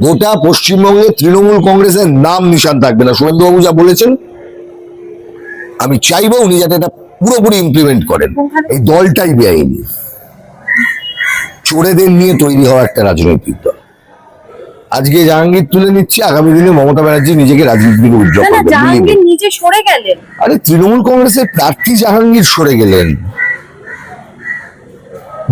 গোটা পশ্চিমবঙ্গে তৃণমূল কংগ্রেসের নাম নিশান থাকবে না। শুভেন্দুবাবু যা বলেছেন, আমি চাইবো উনি যাতে এটা পুরোপুরি ইমপ্লিমেন্ট করেন। এই দলটাই বেআইনি, চোরেদের নিয়ে তৈরি হওয়া একটা রাজনৈতিক দল। আজকে জাহাঙ্গীর তুলে নিচ্ছে, আগামী দিনে মমতা ব্যানার্জি নিজেকে রাজনীতি থেকে উজ্জ্বল করবেন। জাহাঙ্গীর নিজে সরে গেলেন। আরে তৃণমূল কংগ্রেসের প্রার্থী জাহাঙ্গীর সরে গেলেন,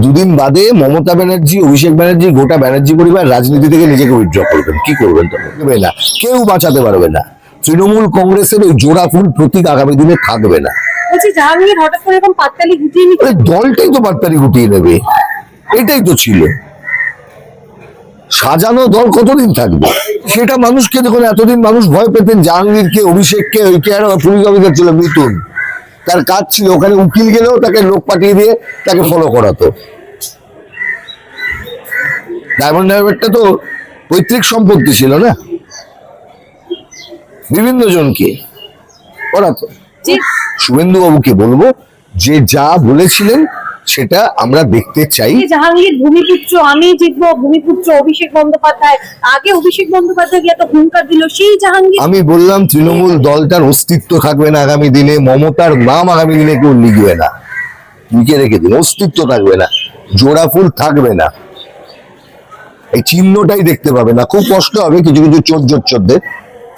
দুদিন বাদে মমতা ব্যানার্জি, অভিষেক ব্যানার্জি, গোটা ব্যানার্জি পরিবার রাজনীতি থেকে নিজেকে উইথড্র করবেন। কি করবেন তখন? না, কেউ বাঁচাতে পারবে না। তৃণমূল কংগ্রেসের ওই জোড়া ফুল প্রতীক আগামী দিনে থাকবে না। বলছি জাহাঙ্গীর হঠাৎ করে এরকম পাততালি গুটিয়ে নিচ্ছে। দলটাই তো পাততালি গুটিয়ে নেবে, এটাই তো ছিল। সাজানো দল কতদিন থাকবে সেটা মানুষকে, দেখুন এতদিন মানুষ ভয় পেতেন জাহাঙ্গীরকে, অভিষেককে, ওইকে আর পুলিশ অফিসার ছিল মিতুন, তার কাজ ছিল ওখানে উকিল গেলেও তাকে লোক পাঠিয়ে দিয়ে তাকে ফলো করাতো। ডায়মন্ড হারবারটা তো পৈতৃক সম্পত্তি ছিল না, বিভিন্ন জনকে করাতো। শুভেন্দু বাবুকে বলবো যে যা বলেছিলেন সেটা আমরা দেখতে চাই। জাহাঙ্গীর ভূমিপুত্র, আমি জিতবো, ভূমিপুত্র অভিষেক বন্দ্যোপাধ্যায়, আগে অভিষেক বন্দ্যোপাধ্যায় এত হুঙ্কার দিল, সেই জাহাঙ্গীর। আমি বললাম তৃণমূল দলটার অস্তিত্ব থাকবে না আগামী দিনে, মমতার নাম আগামী দিনে কেউ লিখবে না, লিখে রেখে দিন, অস্তিত্ব থাকবে না, জোড়া ফুল থাকবে না, এই চিহ্নটাই দেখতে পাবে না। খুব কষ্ট হবে কিছু কিছু চোরদের।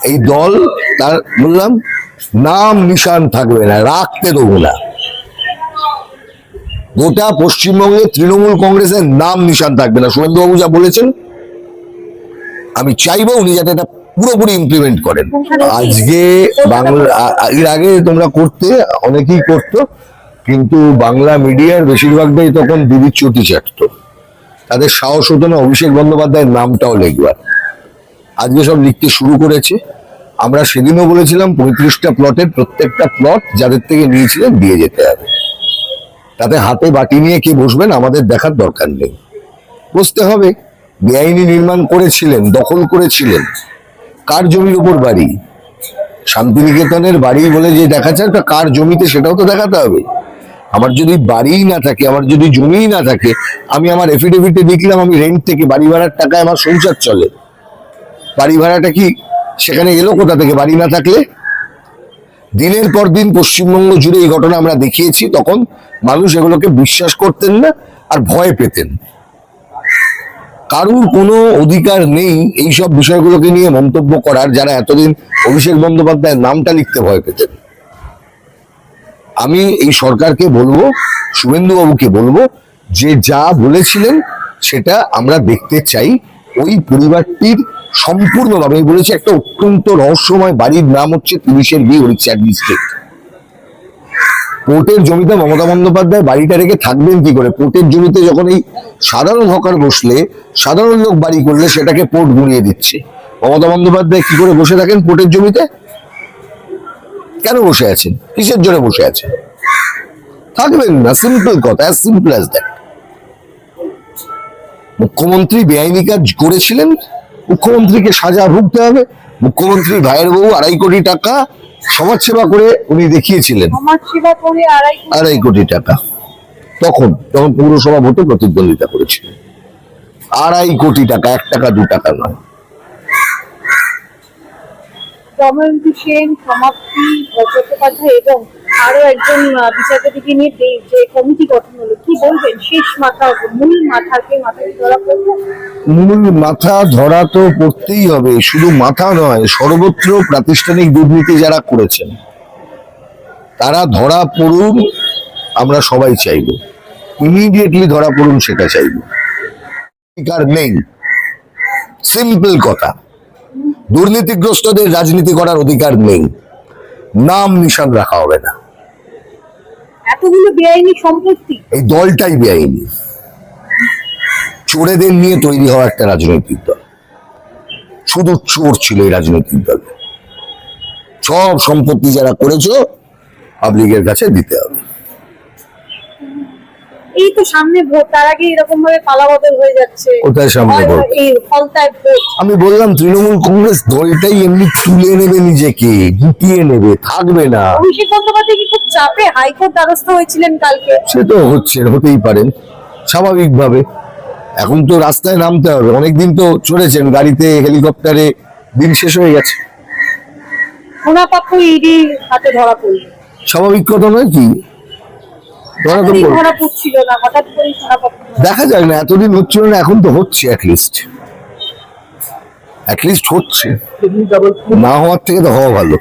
এই দল তার বললাম নাম নিশান থাকবে না, রাখতে দেবো না। গোটা পশ্চিমবঙ্গে তৃণমূল কংগ্রেসের নাম নিশান থাকবে না। শুভেন্দুবাবু যা বলেছেন, আমি চাইবো উনি যাতে এটা পুরোপুরি ইমপ্লিমেন্ট করেন। আজকে বাংলা, এর আগে তোমরা করতে, অনেকেই করতো, কিন্তু বাংলা মিডিয়ার বেশিরভাগটাই তখন দিদির চটি চাটতো, তাদের সাহস হতো না অভিষেক বন্দ্যোপাধ্যায়ের নামটাও লিখবার। আজকে সব লিখতে শুরু করেছে। আমরা সেদিনও বলেছিলাম 35টা প্লটের প্রত্যেকটা প্লট যাদের থেকে নিয়েছিলেন দিয়ে যেতে হবে। তাতে হাতে বাটি নিয়ে কে বসবেন আমাদের দেখার দরকার নেই, বসতে হবে। বেআইনি নির্মাণ করেছিলেন, দখল করেছিলেন, কার জমির উপর বাড়ি? শান্তিনিকেতনের বাড়ি বলে যে দেখাচ্ছে, একটা কার জমিতে সেটাও তো দেখাতে হবে। আমার যদি বাড়িই না থাকে, আমার যদি জমিই না থাকে, আমি আমার এফিডেভিটে লিখলাম আমি রেন্ট থেকে, বাড়ি ভাড়ার টাকায় আমার সংসার চলে, বাড়ি ভাড়াটা কি সেখানে এলো কোথা থেকে বাড়ি না থাকলে? দিনের পর দিন পশ্চিমবঙ্গ জুড়ে এই ঘটনা আমরা দেখিয়েছি, তখন মানুষ এগুলোকে বিশ্বাস করতেন না আর ভয় পেতেন। কারুর কোনো অধিকার নেই এইসব বিষয়গুলোকে নিয়ে মন্তব্য করার, যারা এতদিন অভিষেক বন্দ্যোপাধ্যায়ের নামটা লিখতে ভয় পেতেন। আমি এই সরকারকে বলবো, শুভেন্দু বাবুকে বলবো যে যা বলেছিলেন সেটা আমরা দেখতে চাই। ওই পরিবারটির সম্পূর্ণভাবে, আমি বলেছি একটা অত্যন্ত রহস্যময় বাড়ির নাম হচ্ছে 30-এর বি, হরিচার ডিস্ট্রিক্ট। কোর্টের জমিতে মমতা বন্দ্যোপাধ্যায় বাড়িটা রেখে থাকবেন কি করে? কোর্টের জমিতে যখন এই সাধারণ হকার বসলে, সাধারণ লোক বাড়ি করলে সেটাকে কোর্ট গুঁড়িয়ে দিচ্ছে। মমতা বন্দ্যোপাধ্যায় কি করে বসে থাকেন কোর্টের জমিতে? কেন বসে আছেন? কিসের জন্য বসে আছেন? থাকবেন না, সিম্পল কথা, অ্যাজ সিম্পল অ্যাজ দ্যাট। মুখ্যমন্ত্রী বেআইনি কাজ করেছিলেন, মুখ্যমন্ত্রীকে সাজা ভুগতে হবে। মুখ্যমন্ত্রী ভাইয়ের বউ 2.5 কোটি টাকা সমাজসেবা করে উনি দেখিয়েছিলেন, 2.5 কোটি টাকা। তখন পৌরসভা ভোটে প্রতিদ্বন্দ্বিতা করেছিলেন। 2.5 কোটি টাকা, 1 টাকা 2 টাকা নয়। দময়ন্তী সেন, সমাপ্তি চট্টোপাধ্যায় এবং আরো একজন বিচারপতিকে নিয়ে যে কমিটি গঠন হলো, কি বলবেন? শেষ মাথা, মূল মাথাকে মাথায় ধরা পড়বে। মূল মাথা ধরা তো পড়তেই হবে, শুধু মাথা নয়, সর্বত্র প্রাতিষ্ঠানিক দুর্নীতি যারা করেছেন তারা ধরা পড়ুন, আমরা সবাই চাইব। ইমিডিয়েটলি ধরা পড়ুন সেটা চাইব। অধিকার নেই, সিম্পল কথা। দুর্নীতিগ্রস্তদের রাজনীতি করার অধিকার নেই, নাম নিশান রাখা হবে না। এতগুলো বেআইনি সম্পত্তি, এই দলটাই বেআইনি, চোরেদের নিয়ে তৈরি হওয়া একটা রাজনৈতিক দল। শুধু চোর ছিল এই রাজনৈতিক দল। সব সম্পত্তি যারা করেছো পাবলিকের কাছে দিতে হবে। এই তো সামনে ভোট, তার আগে এরকম ভাবে পালাবদল হয়ে যাচ্ছে। কোথায় সামনে ভোট? এই ফলতায় ভোট। আমি বললাম তৃণমূল কংগ্রেস দলটাই এমনি তুলে নেবে, নিজেকে গুটিয়ে নেবে, থাকবে না। অভিষেক বন্দ্যোপাধ্যায় কি খুব চাপে হাইকোর্ট দ্বারস্থ হয়েছিলেন কালকে? সে তো হতেই পারেন স্বাভাবিকভাবে। এখন তো রাস্তায় নামতে হবে, অনেকদিন তো চড়েছেন গাড়িতে হেলিকপ্টারে, দিন শেষ হয়ে গেছে। সোনাপাত্র ইডি হাতে ধরা পড়ল, স্বাভাবিক কথা নয় কি? ধরা তো এতদিন পড়বে। ধরা পড়ছিল না, হঠাৎ করে সোনাপাত্র দেখা যাক না, এতদিন হচ্ছিল না, এখন তো হচ্ছে, অ্যাটলিস্ট হচ্ছে, না হওয়ার থেকে তো হওয়া ভালো।